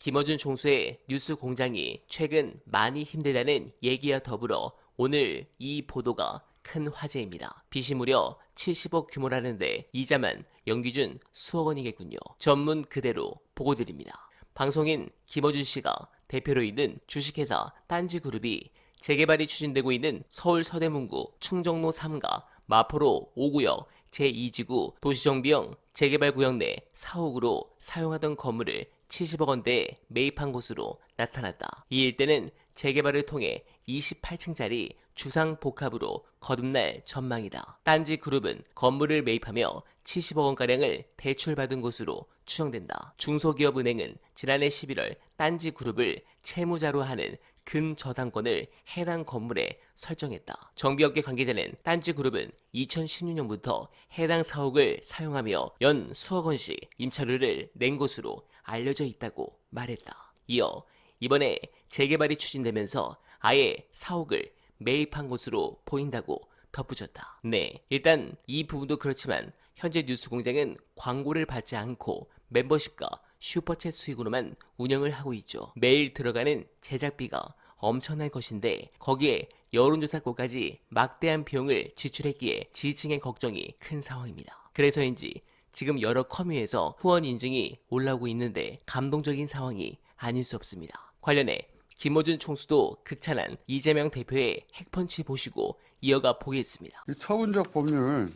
김어준 총수의 뉴스 공장이 최근 많이 힘들다는 얘기와 더불어 오늘 이 보도가 큰 화제입니다. 빚이 무려 70억 규모라는데 이자만 연기준 수억 원이겠군요. 전문 그대로 보고드립니다. 방송인 김어준 씨가 대표로 있는 주식회사 딴지그룹이 재개발이 추진되고 있는 서울 서대문구 충정로 3가 마포로 5구역 제2지구 도시정비형 재개발구역 내 사옥으로 사용하던 건물을 70억 원대에 매입한 것으로 나타났다. 이 일대는 재개발을 통해 28층짜리 주상복합으로 거듭날 전망이다. 딴지그룹은 건물을 매입하며 70억 원가량을 대출받은 것으로 추정된다. 중소기업은행은 지난해 11월 딴지그룹을 채무자로 하는 근저당권을 해당 건물에 설정했다. 정비업계 관계자는 딴지그룹은 2016년부터 해당 사옥을 사용하며 연 수억 원씩 임차료를 낸 것으로 알려져 있다고 말했다. 이어 이번에 재개발이 추진되면서 아예 사옥을 매입한 것으로 보인다고 덧붙였다. 네, 일단 이 부분도 그렇지만 현재 뉴스공장은 광고를 받지 않고 멤버십과 슈퍼챗 수익으로만 운영을 하고 있죠. 매일 들어가는 제작비가 엄청날 것인데 거기에 여론조사권까지 막대한 비용을 지출했기에 지지층의 걱정이 큰 상황입니다. 그래서인지 지금 여러 커뮤에서 후원 인증이 올라오고 있는데 감동적인 상황이 아닐 수 없습니다. 관련해 김어준 총수도 극찬한 이재명 대표의 핵펀치 보시고 이어가 보겠습니다. 이 처분적 법률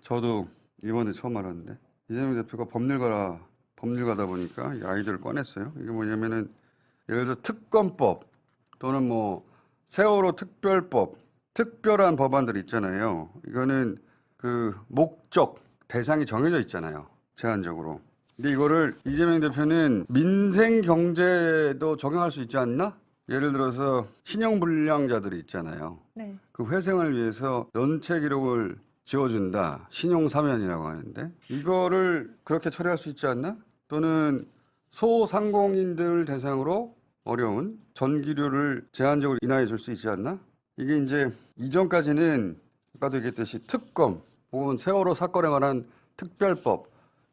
저도 이번에 처음 알았는데 이재명 대표가 법률가다 보니까 이 아이디어를 꺼냈어요. 이게 뭐냐면은 예를 들어 특검법 또는 뭐 세월호 특별법, 특별한 법안들 있잖아요. 이거는 그 목적, 대상이 정해져 있잖아요. 제한적으로. 근데 이거를 이재명 대표는 민생 경제도 적용할 수 있지 않나? 예를 들어서 신용불량자들이 있잖아요. 네. 그 회생을 위해서 연체 기록을 지워준다. 신용사면이라고 하는데 이거를 그렇게 처리할 수 있지 않나? 또는 소상공인들 대상으로 어려운 전기료를 제한적으로 인하해 줄 수 있지 않나? 이게 이제 이전까지는 아까도 얘기했듯이 특검 혹은 세월호 사건에 관한 특별법,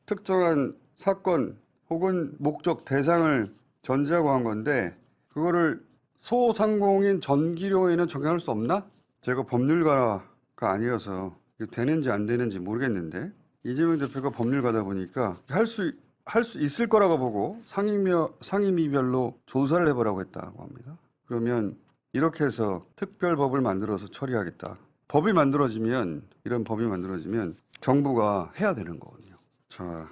특정한 사건 혹은 목적 대상을 전제하고 한 건데 그거를 소상공인 전기료에는 적용할 수 없나? 제가 법률가가 아니어서 이거 되는지 안 되는지 모르겠는데 이재명 대표가 법률가다 보니까 할 수 있을 거라고 보고 상임위별로 조사를 해보라고 했다고 합니다. 그러면 이렇게 해서 특별법을 만들어서 처리하겠다. 이런 법이 만들어지면 정부가 해야 되는 거거든요. 자,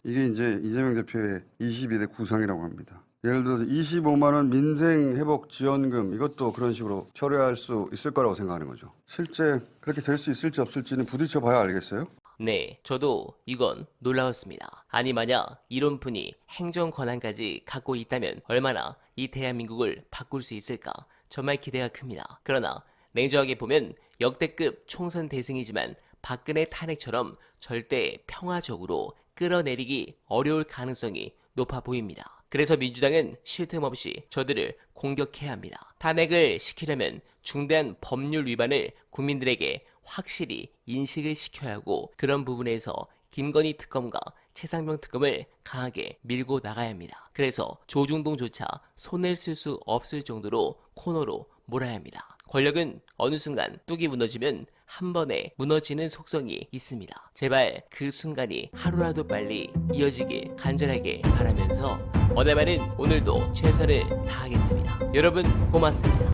이게 이제 이재명 대표의 22대 구상이라고 합니다. 예를 들어서 25만 원 민생 회복 지원금 이것도 그런 식으로 처리할 수 있을 거라고 생각하는 거죠. 실제 그렇게 될 수 있을지 없을지는 부딪혀 봐야 알겠어요. 네, 저도 이건 놀라웠습니다. 아니 만약 이런 분이 행정 권한까지 갖고 있다면 얼마나 이 대한민국을 바꿀 수 있을까 정말 기대가 큽니다. 그러나 냉정하게 보면 역대급 총선 대승이지만 박근혜 탄핵처럼 절대 평화적으로 끌어내리기 어려울 가능성이 높아 보입니다. 그래서 민주당은 쉴 틈 없이 저들을 공격해야 합니다. 탄핵을 시키려면 중대한 법률 위반을 국민들에게 확실히 인식을 시켜야 하고 그런 부분에서 김건희 특검과 최상병 특검을 강하게 밀고 나가야 합니다. 그래서 조중동조차 손을 쓸 수 없을 정도로 코너로 몰아야 합니다. 권력은 어느 순간 뚝이 무너지면 한 번에 무너지는 속성이 있습니다. 제발 그 순간이 하루라도 빨리 이어지길 간절하게 바라면서 오늘만은 오늘도 최선을 다하겠습니다. 여러분 고맙습니다.